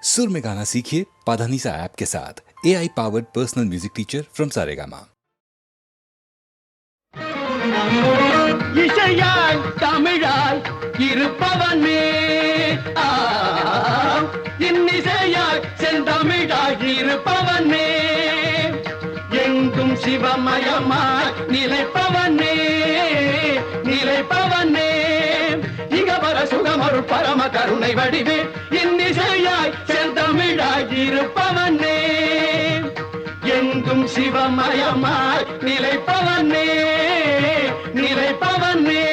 सुर में गाना सीखिए पाधानीसा ऐप के साथ। AI powered personal music teacher from Saregama. இசையாய் தமிழாய் இருப்பவனே இன்னிசையாய் செந்தமிழாய் இருப்பவனே எங்கும் சிவமயமாய் நிலைப்பவனே நிலைப்பவனே இகவர சுகமருள் பரம கருணை வடிவே இன்னிசையாய் செந்தமிழாய் இருப்பவனே எங்கும் சிவமயமாய் நிலைப்பவனே நிலைப்பவனே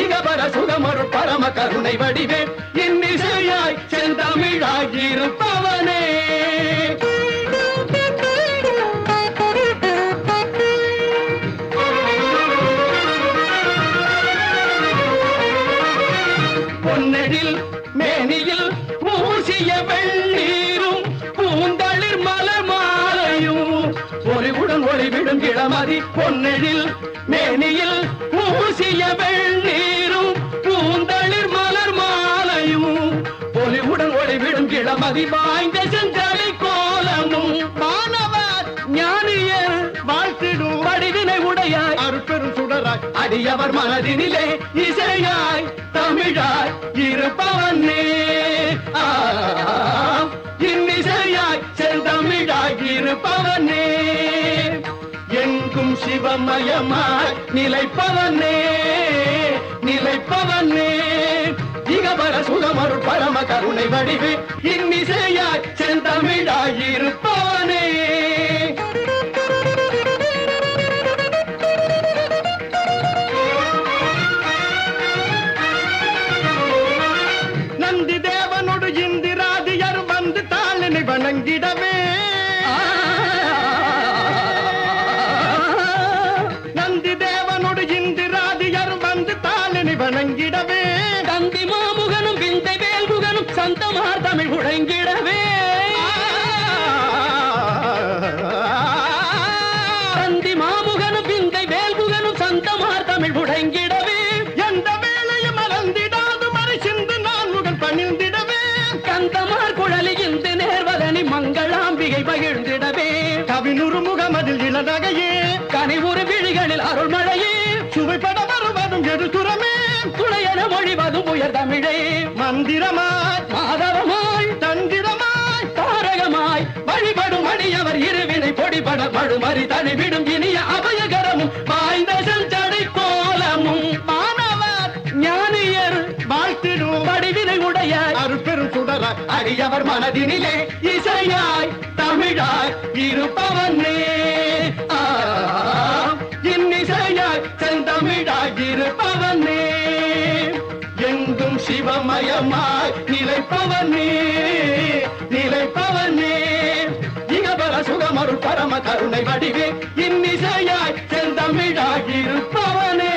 இகவர சுகமருள் பரம கருணை வடிவே இன்னிசையாய் செந்தமிழாய் இருப்பவனே பொன்னெழில் மேனியில் பூசிய வெள்ளீரும் பூந்தளிர் மலர் மாலையும் ஒளிவுடன் ஒளிவிடும் இளமதி பொன்னெழில் மேனியில் பூசிய வெள்ளீரும் பூந்தளிர் மலர் மாலையும் ஒளிவுடன் ஒளிவிடும் இளமதி வாய்ந்த செஞ்சலை கோலமும் மாணவர் ஞானியர் வாழ்த்திடும் வடிவினை உடையாய் அருட்பெரும் சுடராய் அடியவர் மனதினிலே இசையாய் தமிழாய் இருப்பவனே இன்னிசையாய் செந்தமிழாய் இருப்பவனே எங்கும் சிவமயமாய் நிலைப்பவனே நிலைப்பவனே இகவர சுகமருள் பரம கருணை வடிவே இன்னிசையாய் செந்தமிழாய் இருப்பவனே நந்தி தேவனோடு இந்திராதியர் வந்து தாளினை வணங்கிடவே நந்தி தேவனோடு இந்திராதியர் வந்து தாளினை வணங்கிடவே தந்தி மாமுகனும் விந்தை வேல்முகனும் சந்தமார் தமிழ் முழங்கிடவே தந்தி மாமுகனும் விந்தை வேல்முகனும் சந்தமார் தமிழ் முழங்கிடவே எந்த வேளையும் மறந்திடாது மறை சிந்து நான்முகன் பணிந்திடவே கந்தமார் குழலி இந்த நேர்வதனி மங்களாம்பிகை பகிர்ந்திடவே கவினுறு முகமதில் இளநகையே கனிவுறு விழிகளில் அருள்மழையே சுவைப்பட வருவதும் எதுசுரமே துணையென மொழிவதும் உயர் தமிழே மந்திரமாய் மாதவமாய் தந்திரமாய் தாரகமாய் வழிபடும் அடியவர் இருவினை பொடிபட படுமறி தனிவிடும் இனிய அபயகரமும் வாய்ந்த செஞ்சடை கோலமும் மாணவர் ஞானியர் வாழ்த்திடும் வடிவினை உடைய அருட்பெரும் சுடராய் அடியவர் மனதினிலே இசையாய் தமிழாய் இருப்பவனே இன்னிசையாய் செந்தமிழாய் இருப்பவனே எங்கும் சிவமயமாய் நிலைப்பவனே நிலைப்பவனே இகவர சுகமருள் பரம கருணை வடிவே இன்னிசையாய் செந்தமிழாய் இருப்பவனே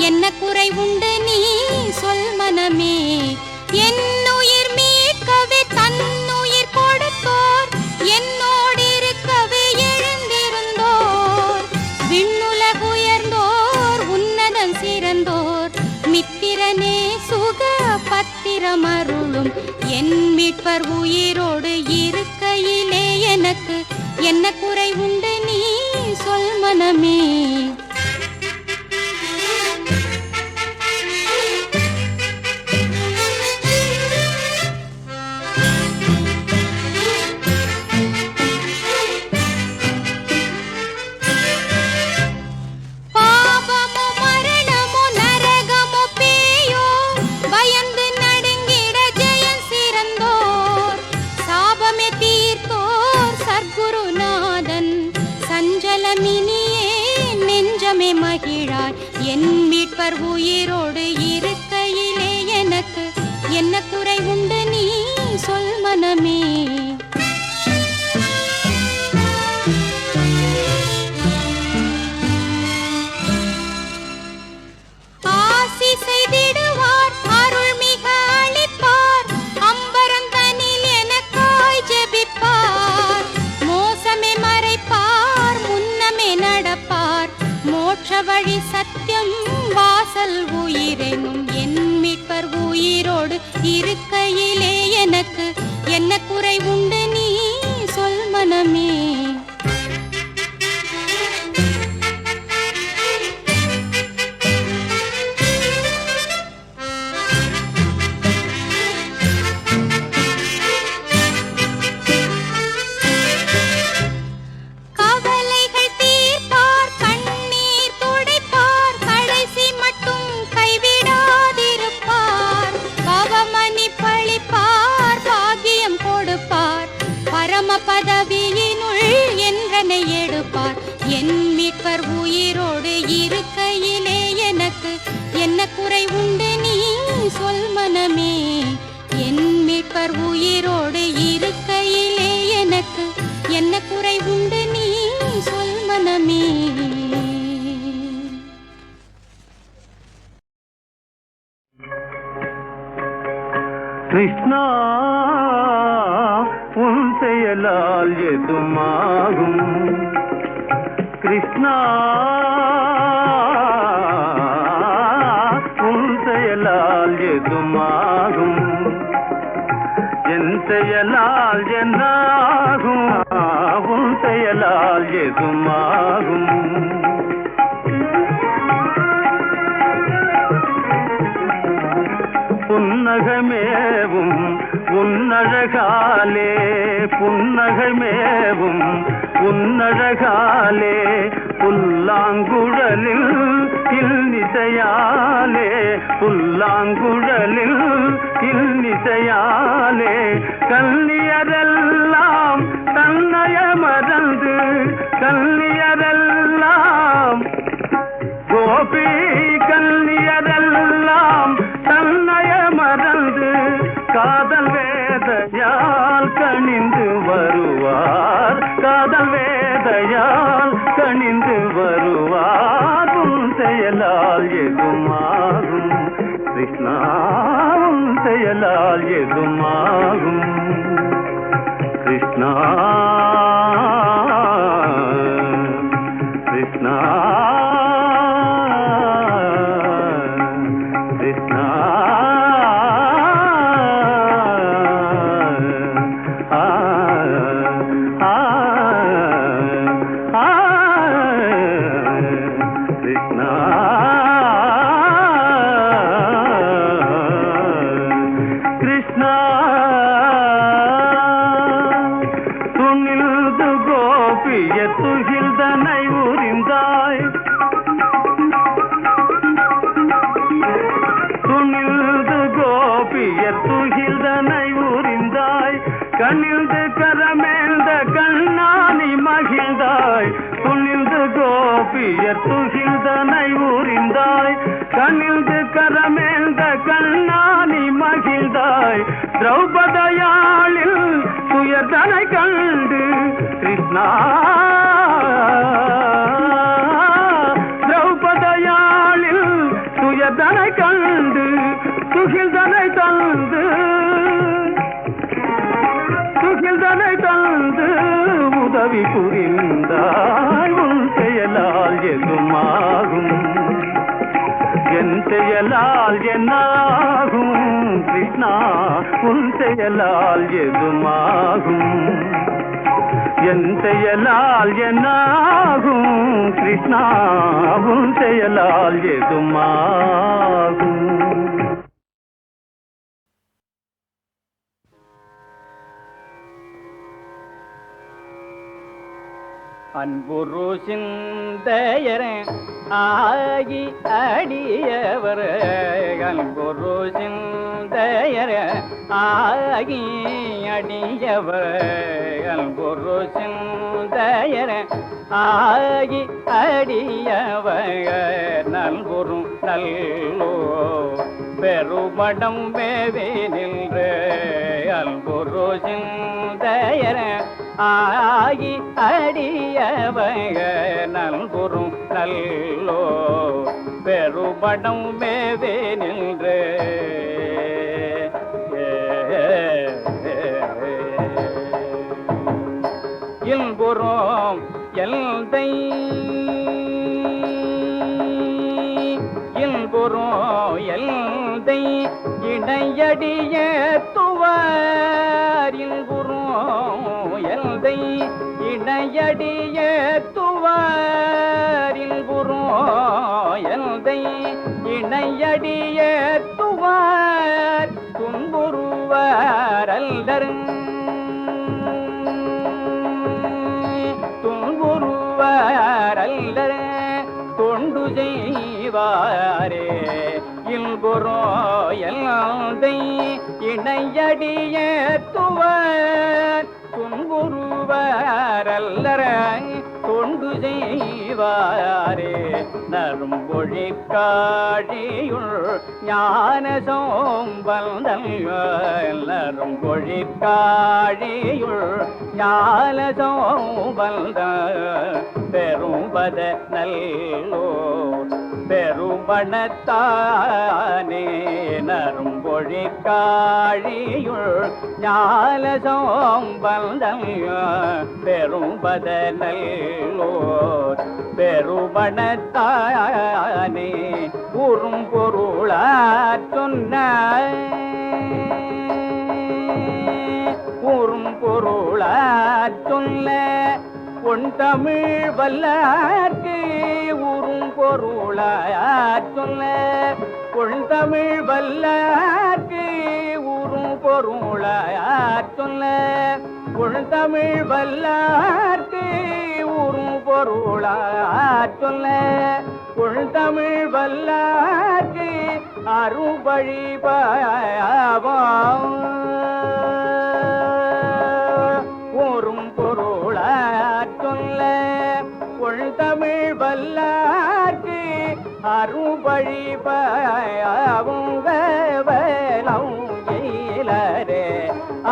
என்ன குறை உண்டு நீ சொல் மனமே என்னுயிர் மீட்கவே தன்னுயிர் கொடுத்தோர் என்னோடு இருக்கவே எழுந்திருந்தோர் விண்ணுலகு உயர்ந்தோர் உன்னதம் சிறந்தோர் மித்திரனே சுக பத்திரம் அருளும் என் மீட்பர் உயிரோடு இருக்கையிலே எனக்கு என்ன குறை உண்டு நீ சொல் மனமே என் மீட்பர் உயிரோடு இருக்கையிலே எனக்கு என்ன குறை உண்டு நீ சொல் மனமே திறப்பார். மோட்ச வழி சத்தியம் வாசல் உயிரெனும் என் மீட்பர் உயிரோடு இருக்கையிலே எனக்கு என்ன குறை உண்டு நீ சொல் மனமே. பதவியினுள் என்றனை எடுப்பார். என் மீட்பர் உயிரோடு இருக்கையிலே எனக்கு என்ன குறை உண்டு நீ சொல் மனமே. என் மீட்பர் உயிரோடு இருக்கையிலே எனக்கு என்ன குறை உண்டு நீ சொல் மனமே. கிருஷ்ணா உன் செயலால் எதுமாகும். கிருஷ்ணா உன் செயலால் எதுமாகும். என் செயலால் என்னாகும். உன் செயலால் எதுமாகும். புன்னகமேவும் உன்னழகாலே புன்னகமேவும் உன்னழகாலே புல்லாங்குழலில் இல்நிசையாலே புல்லாங்குழலில் இல்நிசையாலே கல்லியரெல்லாம் தன்னைய மறந்து கல்லியரெல்லாம் கோபி கல்லியரெல்லாம் தன்னைய மறந்து காதல் வேதையால் கணிந்து வருவார். காதல் வேதையால் கணிந்து வருவார். உன் செயலால் எதுமாகும். கிருஷ்ணா உன் செயலால் எதுமாகும். கிருஷ்ணா கிருஷ்ணா துகில்தனை உரிந்தாய். துணில்து கோபிய துகில்தனை உரிந்தாய். கண்ணில்து கரமேந்த கண்ணானி மகிழ்ந்தாய். துணில்து கோபிய துகில்தனை உரிந்தாய். கண்ணில்து கரமேந்த கண்ணானி மகிழ்ந்தாய். திரௌபதியாளில் துயர்தனை கண்டு கிருஷ்ணா திரௌபதியாளில் துயர்தனை கண்டு துகில்தனை தந்து துகில்தனை தந்து உதவி புரிந்தாய். உன் செயலால் எதுமாகும். என் செயலால் என்னாகும். கிருஷ்ணா உன் செயலால் எதுமாகும். என் செயலால் என்னாகும். கிருஷ்ணா உன் செயலால் எதுமாகும். அன்புரு சிந்தையரே ஆகி அடியவர். அன்புரு சிந்தையரே ஆகி அடியவர். அன்புரு சிந்தையரே ஆகி அடியவர். நல்குரும் நல்லோ பெருமடம் மேவி நின்று. அன்புரு சிந்தையரே ஆகி அடியவக நல்குரும் நல்லோ பெருபடம் மேவே நின்று. இல்புறம் எல்தை இணையடிய துவாரில் குரும் எல்தை இணையடிய துவாரில் குரும் எல்தை இணையடிய துவார் துன்புறுவார் அல்லர் துன்புறுவார் அல்லர் தொண்டு செய்வாரே இல்குரோ எல்தை இணையடிய துவார் துன்புறுவார் அல்லர் தொண்டு செய்வாரே நரும்பொழி காழியுள் ஞான சோம்பல்தல் நரும்பொழி காழியுள் ஞான சோம்பல்தல் பெரும்பத நல்லோர் பெரும்பணத்தானே நரும்பொழி காழியுள் ஞான சோம்பல்தல் பெரும்பத நல்லோர் பெருமணத்தானே உறும் பொருளாற் சொன்ன உறும் பொருளாற் சொல்ல பொன் தமிழ் வல்லார்க்கு உறும் பொருளாற் சொல்ல பொன் தமிழ் வல்லார்க்கு உறும் பொருளாற் சொல்ல பொன் தமிழ் வல்லார்க்கு உறும் பொருளாற் சொல்ல பொன் தமிழ் வல்லார்க்கு அருபழி பாவம் உறும் பொருளாற் சொல்ல பொன் தமிழ் வல்லார்க்கு அருபழி பாவம் வேவலம் இலரே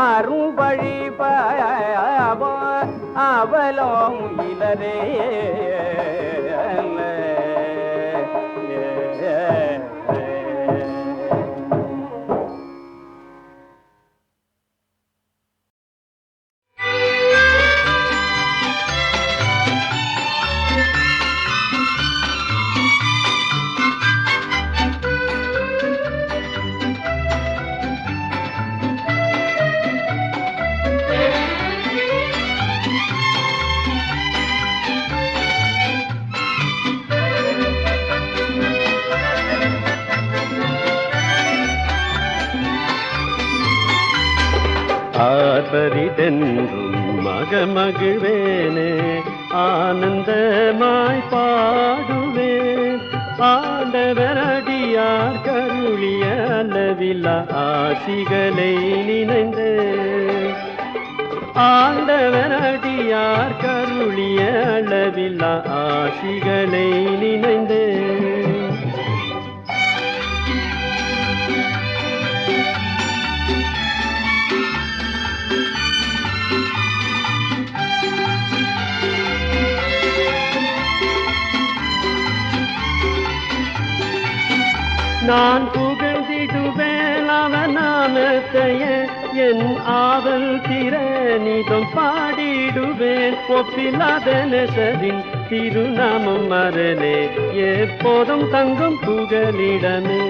அருபழி பாவம் அவலம் இலரே ஆர்ப்பரிதென்றும் மகமகிழ்வேனே ஆனந்தமாய் பாடுவேன் ஆண்டவரடியார் கருளிய அளவில்லா ஆசிகளை நினைந்து ஆண்டவரடியார் கருளிய அளவில்லா ஆசிகளை நினைந்து நான் புகழ்ந்திடுவேன் அவன் நாமத்தைய என் ஆவல் திறனிதம் பாடிடுவேன் ஒப்பில்லாத நெசரின் திருநாமம் மரணே எப்போதும் தங்கும் புகலிடமே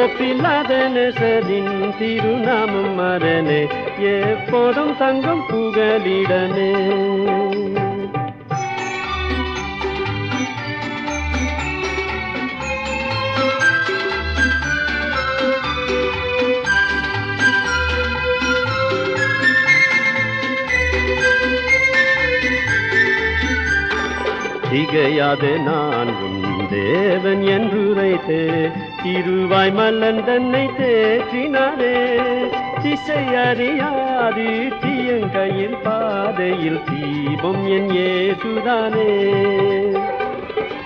ஒப்பில்லாத நெசரின் திருநாமம் மரணே எப்போதும் தங்கும் புகலிடமே திகையாது நான் உன் தேவன் என்றுரைத்து திருவாய் மல்லன் தன்னை தேற்றினாரே திசை அறியாது தீயங்கையில் பாதையில் தீபம் என் ஏசுதானே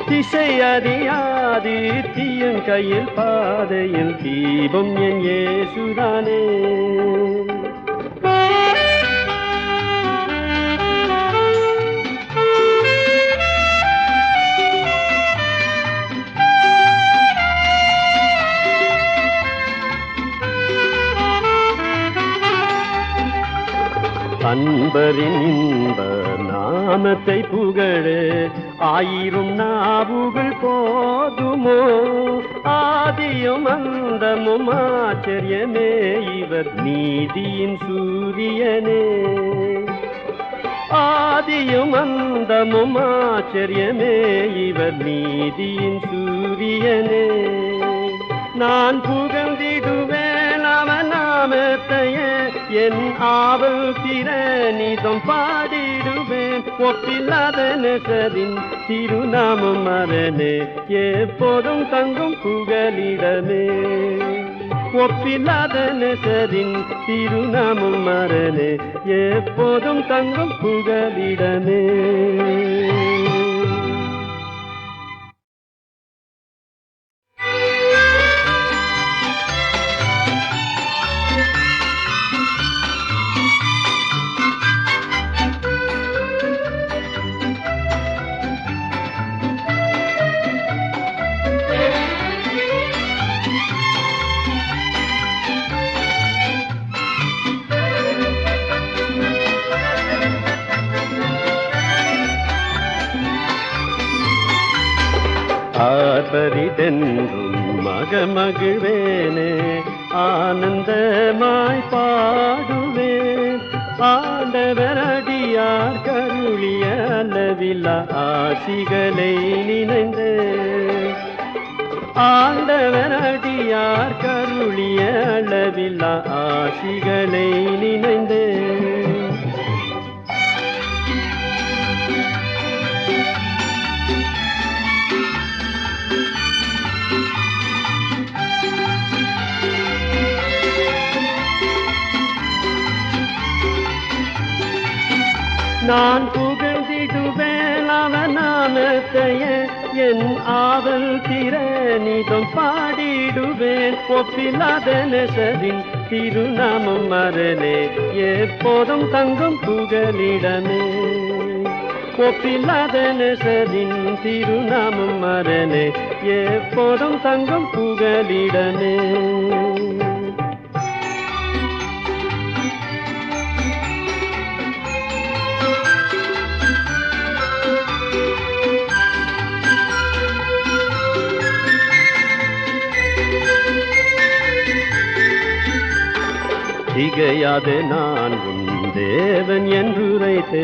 திசை அறியாது தீயங்கையில் பாதையில் தீபம் என் ஏசுதானே அன்பரின் இன்ப நாம நாமத்தை புகழ ஆயிரம் நாவுகள் போதுமோ? ஆதியும் அந்தமும் ஆச்சரியமே இவர் நீதியின் சூரியனே. ஆதியும் அந்தமும் ஆச்சரியமே இவர் நீதியின் சூரியனே. நான் புகழ்ந்திடுவேன் அவன் நாமத்தையே, என் ஆவல் திறனிதம் பாடிடுவேன். ஒப்பில்லாத நெசரின் திருநாமம் மரணே, எப்போதும் தங்கும் புகலிடமே. ஒப்பில்லாத நெசரின் திருநாமம் மரணே, எப்போதும் தங்கும் புகலிடமே. ஆர்ப்பரிதென்றும் மகமகிழ்வேனே, ஆனந்தமாய் பாடுவேன். ஆண்டவர் அடியார் கருளிய அளவில்லா ஆசிகளை நினைந்து, ஆண்டவர் அடியார் கருளிய அளவில்லா ஆசிகளை நினைந்து. நான் புகழ்ந்திடுவேன் அவன் நாமத்தையே, என் ஆவல் திறனிதம் பாடிடுவேன். ஒப்பில்லாத நெசரின் திருநாமம் மரணே, எப்போதும் தங்கும் புகலிடமே. ஒப்பில்லாத நெசரின் திருநாமம் மரணே, எப்போதும் தங்கும் புகலிடமே. திகையாது நான் உன் தேவன் என்றுரைத்து,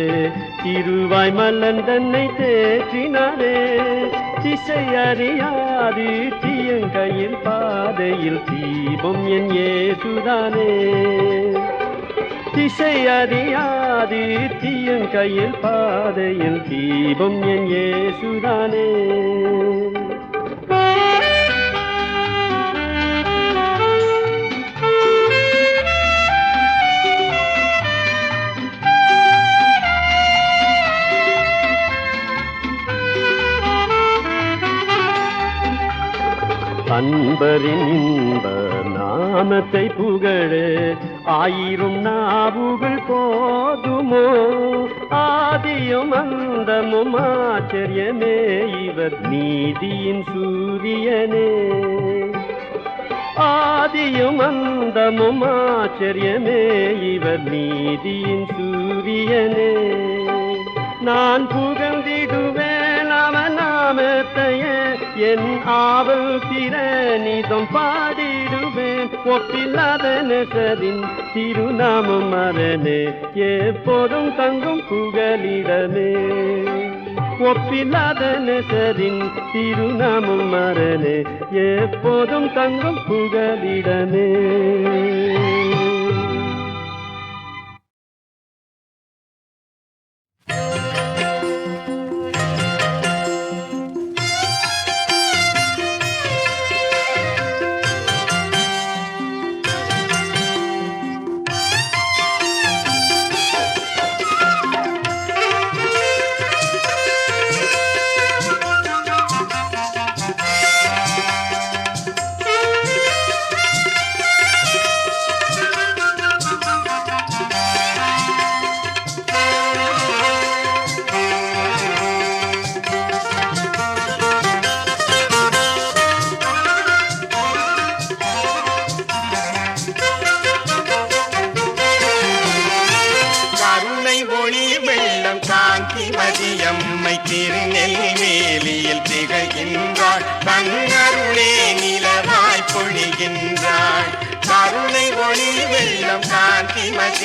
திருவாய் மல்லன் தன்னை தேற்றினாரே. திசை அறியாது தீயங்கையில் பாதையில் தீபம் என் இயேசுதானே. திசை அறியாது தீயங்கையில் பாதையில் தீபம் என் இயேசுதானே. அன்பரின் இன்ப நாமத்தை புகழ ஆயிரம் நாவுகள் போதுமோ? ஆதியும் அந்தமும் ஆச்சரியமே இவர் நீதியின் சூரியனே. ஆதியும் அந்தமும் ஆச்சரியமே இவர் நீதியின் சூரியனே. நான் புகழ்ந்திடுவேன் அவன் நாமத்தையே, என் ஆவல் திறனிதம் பாடிடுவேன். ஒப்பில்லாத நெசரின் திருநாமம் மரணே, எப்போதும் தங்கும் புகலிடமே. ஒப்பில்லாத நெசரின் திருநாமம் மரணே, எப்போதும் தங்கும் புகலிடமே.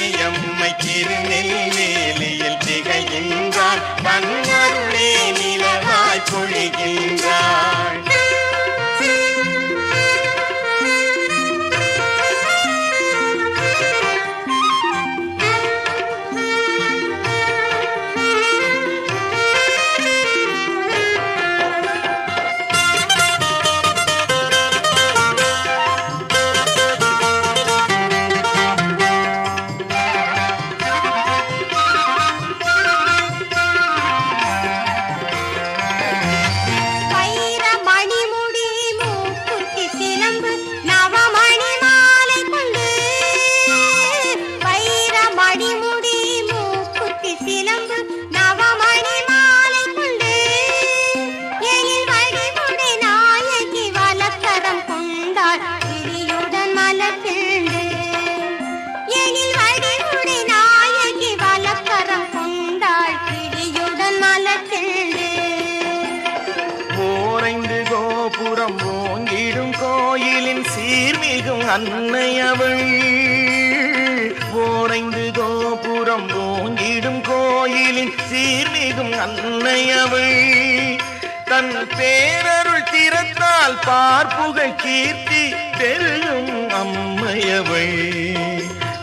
மதியம்மை திருநெல்வேலியில் திகைகின்றாள் தன்னருளே நிலவாய் பொழிகின்றாள் அன்னையவள் ஓரைந்து கோபுரம் ஓங்கிடும் கோயிலின் சீர்மிகும் அன்னையவள் தன் பேரருள் திறத்தால் பார்ப்புகழ் கீர்த்தி பெருகும் அம்மையவள்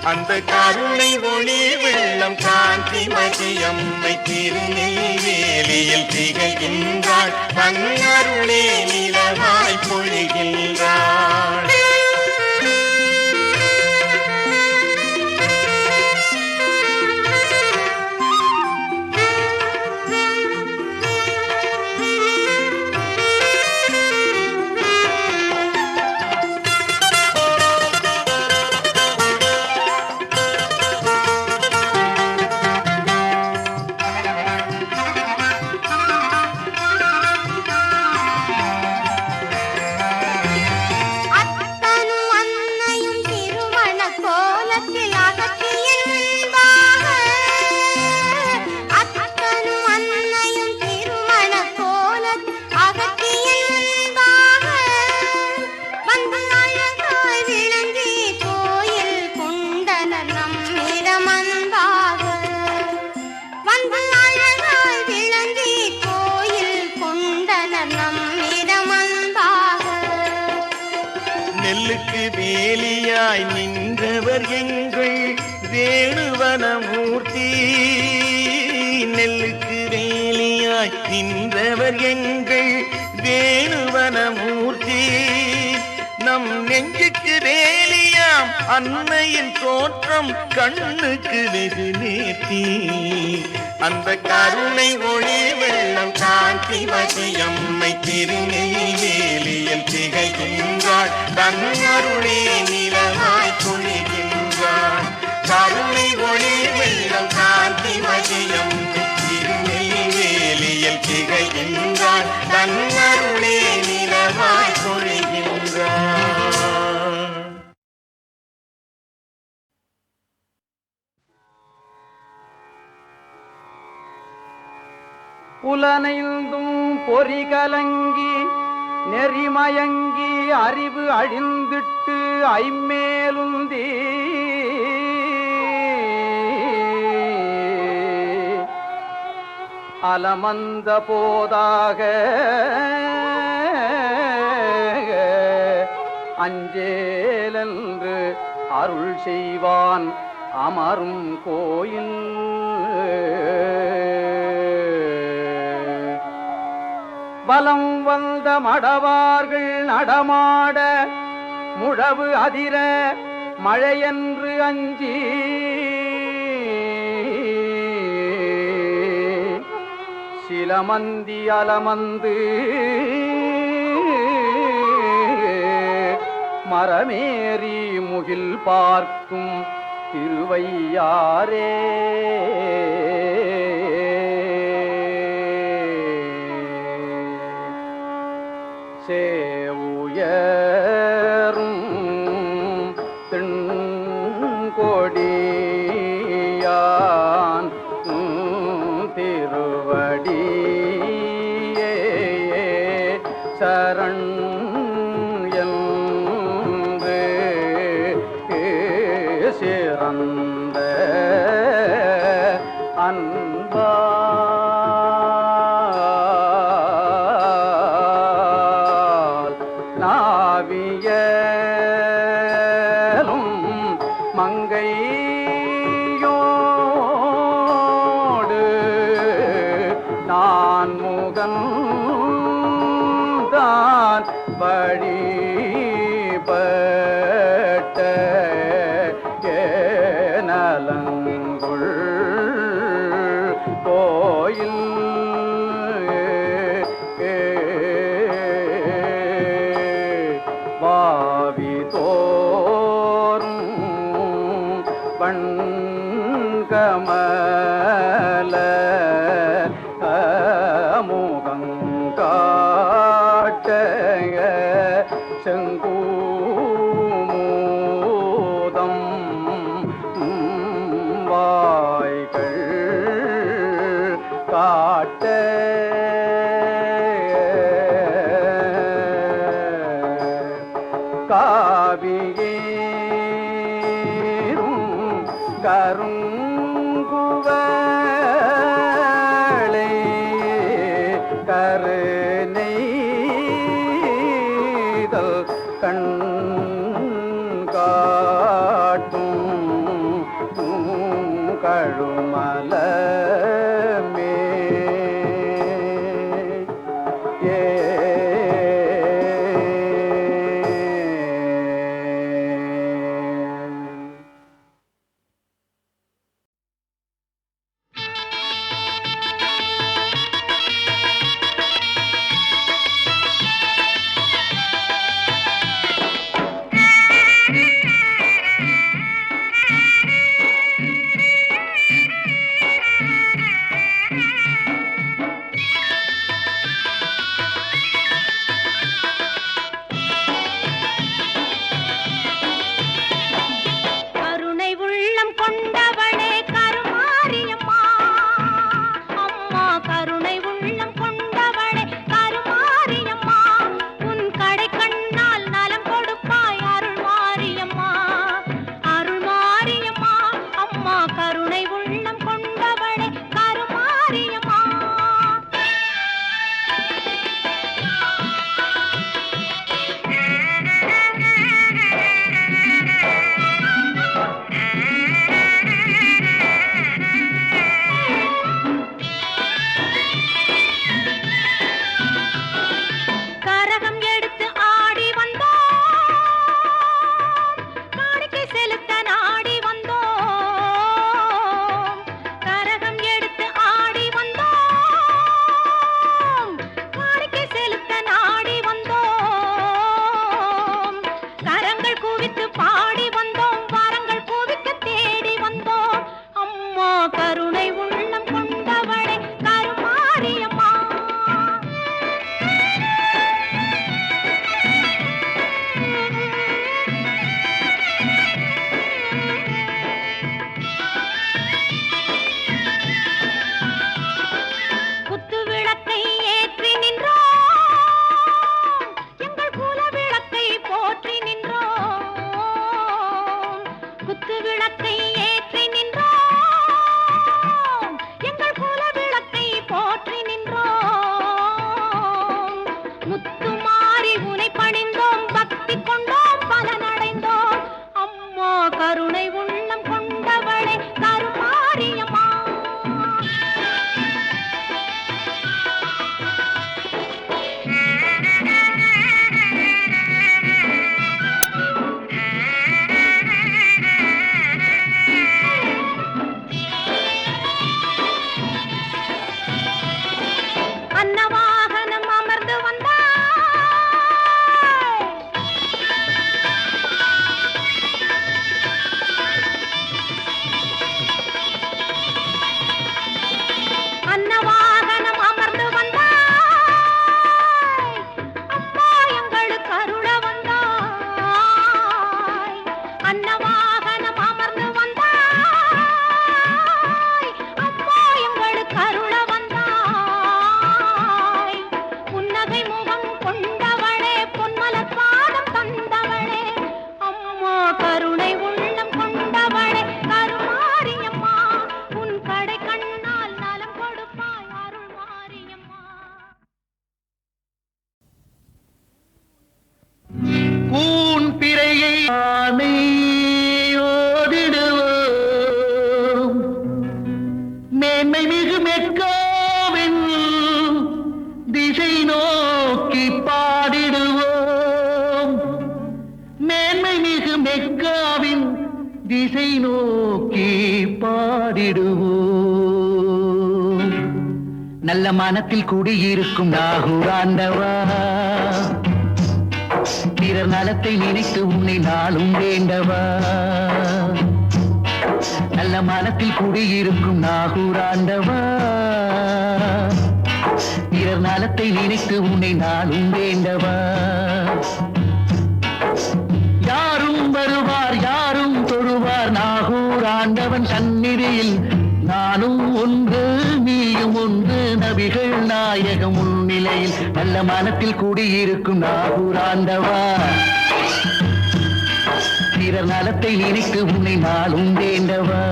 அந்த கருணை ஒளி வெள்ளம் காந்தி மதியம்மை திருநெல்வேலியில் திகைகின்றாள் தன்னருளே நிலவாய் பொழிகின்றாள் நெல்லுக்கு வேலியாய் நின்றவர் எங்கள் வேணுவனமூர்த்தி நெல்லுக்கு வேலியாய் நின்றவர் எங்கள் வேணுவனமூர்த்தி நம் நெஞ்சுக்கு வேலியாம் அன்னையின் தோற்றம் கண்ணுக்கு வெகு நேர்த்தி அந்த கருணை ஒளி வெள்ளம் காந்தி மதியம்மை திருநெல்வேலியில் திகைகின்றாள் தன்னருளே நிலவாய் பொழிகின்றாள் கருணை ஒளி வெள்ளம் காந்தி மதியம்மை திருநெல்வேலியில் திகைகின்றாள் தன்னருளே நிலவாய் பொழிகின்றாள். புலனைந்தும் பொறி கலங்கி நெறிமயங்கி அறிவு அழிந்திட்டு ஐம்மேலுந்தி அலமந்த போதாக அஞ்சேலென்று அருள் செய்வான் அமரும் கோயில் பலம் வந்த மடவார்கள் நடமாட முழவு அதிர மழையென்று அஞ்சி சிலமந்தி அலமந்து மரமேறி முகில் பார்க்கும் திருவையாரே சேவுயரும் தென்கொடியான் திருவடியே சரண் என்று சிறந்த நான் வழிபட்ட நலங்குள் கோயில் வாவி தோறும் வண்கமல முகங்காட்ட செங்கூமூதம் வாய்கள் காட்ட காவியேறும் கருங்குவளை கருநெய்தல் கண் காட்டும் கழுமலமே அன்னவாகனம் அமர்ந்து வந்தார் திசை நோக்கி பாடிடுவோம். நல்ல மனத்தில் குடியிருக்கும் நாகூராண்டவா, பிறர் நலத்தை நினைத்து உன்னை நாளும் வேண்டவா. நல்ல மனத்தில் குடியிருக்கும் நாகூராண்டவா, பிறர் நலத்தை நினைத்து உன்னை நாளும் வேண்டவா. யாரும் வருவார் யாரும் தொழுவார் நாகூராண்டவன் சந்நிதியில். நானும் ஒன்று நீயும் ஒன்று நபிகள் நாயகம் முன்னிலையில். நல்ல மனத்தில் கூடியிருக்கும் நாகூராண்டவா, பிறர் நலத்தை நினைத்து உன்னை நாளும் வேண்டவா.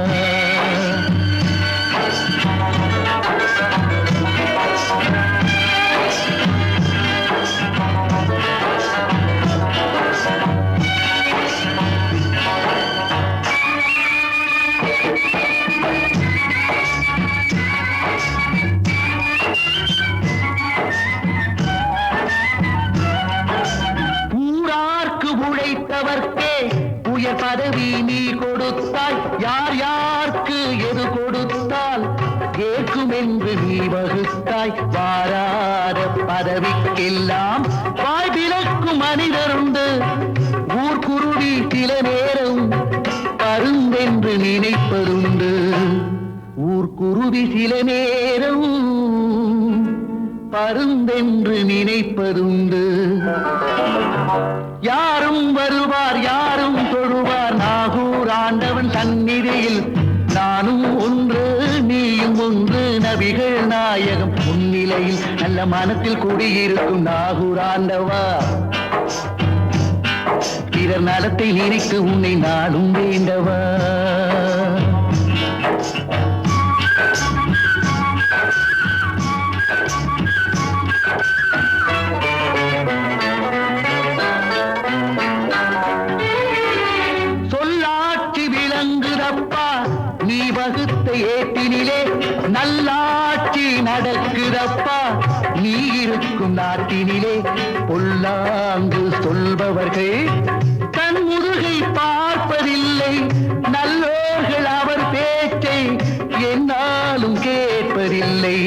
உயர் பதவி நீ கொடுத்தாய், யார் யாருக்கு எது கொடுத்தால் கேட்கும் என்று நீ வகுத்தாய். வாராத பதவிக்கெல்லாம் வாய் விலக்கும் மனிதருண்டு. ஊர்க்குருவி சில நேரம் பருந்தென்று நினைப்பதுண்டு. ஊர்க்குருவி சில நேரம் பருந்தென்று நினைப்பதுண்டு. யாரும் வருவார் யாரும் தொழுவார் நாகூராண்டவன் சந்நிதியில். நானும் ஒன்று நீயும் ஒன்று நபிகள் நாயகம் முன்னிலையில். நல்ல மனத்தில் கூடியிருக்கும் நாகூராண்டவா, பிறர் நலத்தை நினைத்து உன்னை நாளும் வேண்டவா. நீ வகுத்த ஏட்டினிலே நல்லாட்சி நடக்குதப்பா. நீ இருக்கும் நாட்டினிலே பொல்லாங்கு சொல்பவர்கள் தன் முதுகை பார்ப்பதில்லை. நல்லோர்கள் அவர் பேச்சை என்னாலும் கேட்பதில்லை.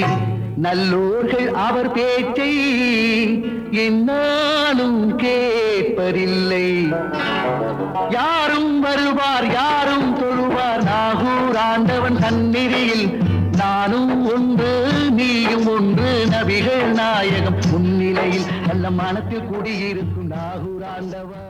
நல்லோர்கள் அவர் பேச்சை என்னாலும் கேட்பதில்லை. யாரும் வருவார் யாரும் தொழுவார் நாகூராண்டவன் சந்நிதியில். நானும் ஒன்று நீயும் ஒன்று நபிகள் நாயகம் முன்னிலையில். நல்ல மனத்தில் குடியிருக்கும் நாகூராண்டவா.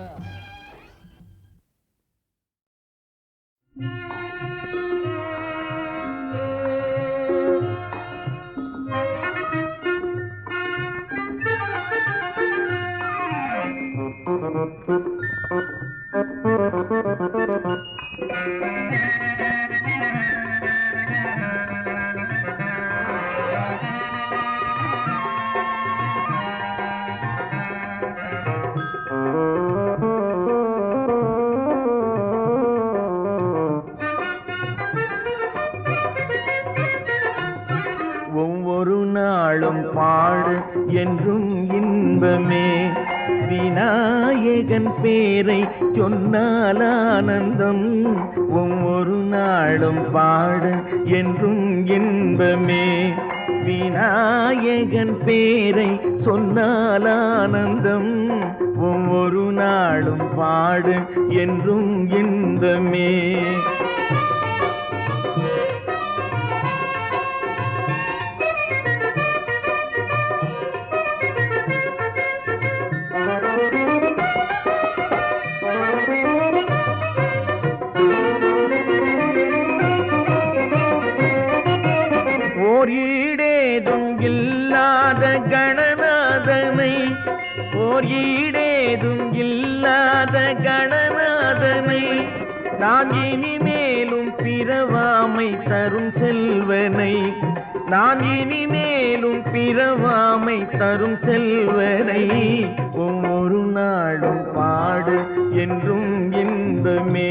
ஒவ்வொரு நாளும் பாடு என்றும் இன்பமே. விநாயகன் பேரை சொன்னால் ஆனந்தம். ஒவ்வொரு நாளும் பாடு என்றும் இன்பமே. விநாயகன் பேரை சொன்னால் ஆனந்தம். ஒவ்வொரு நாளும் பாடு என்றும் இன்பமே. ஓர் ஈடேதும் இல்லாத கணநாதனை, ஓர் ஈடேதும் இல்லாத கணநாதனை, நான் இனிமேலும் பிறவாமை தரும் செல்வனை, நான் இனிமேலும் பிறவாமை தரும் செல்வனை. ஒவ்வொரு நாளும் பாடு என்றும் இன்பமே.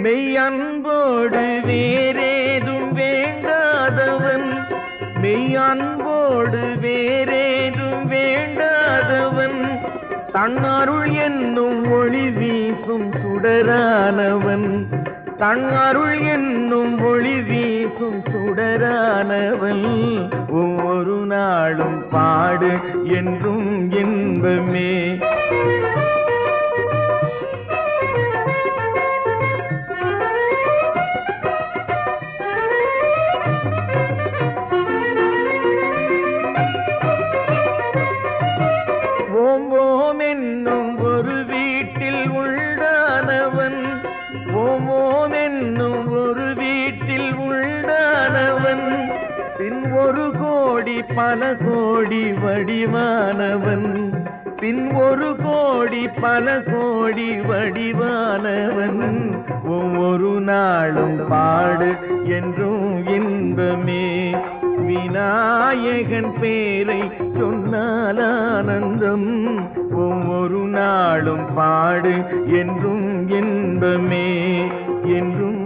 மெய்யன்போடு அருள் என்னும் ஒளி வீசும் சுடரானவன், தன் அருள் என்னும் ஒளி வீசும் சுடரானவன், ஒவ்வொரு நாளும் பாடு என்றும் இன்பமே. ஓம் ஓம் என்னும் ஒரு வீட்டில் உள்ளானவன், ஓம் ஓம் என்னும் ஒரு வீட்டில் உள்ளானவன், பின் ஒரு கோடி பல கோடி வடிவானவன், பின் ஒரு கோடி பல கோடி வடிவானவன், ஒவ்வொரு நாளும் பாடு என்றும் இன்பமே. விநாயகன் பேரை சொன்னால் ஆனந்தம், ஒவ்வொரு நாளும் பாடு என்றும் இன்பமே, என்றும்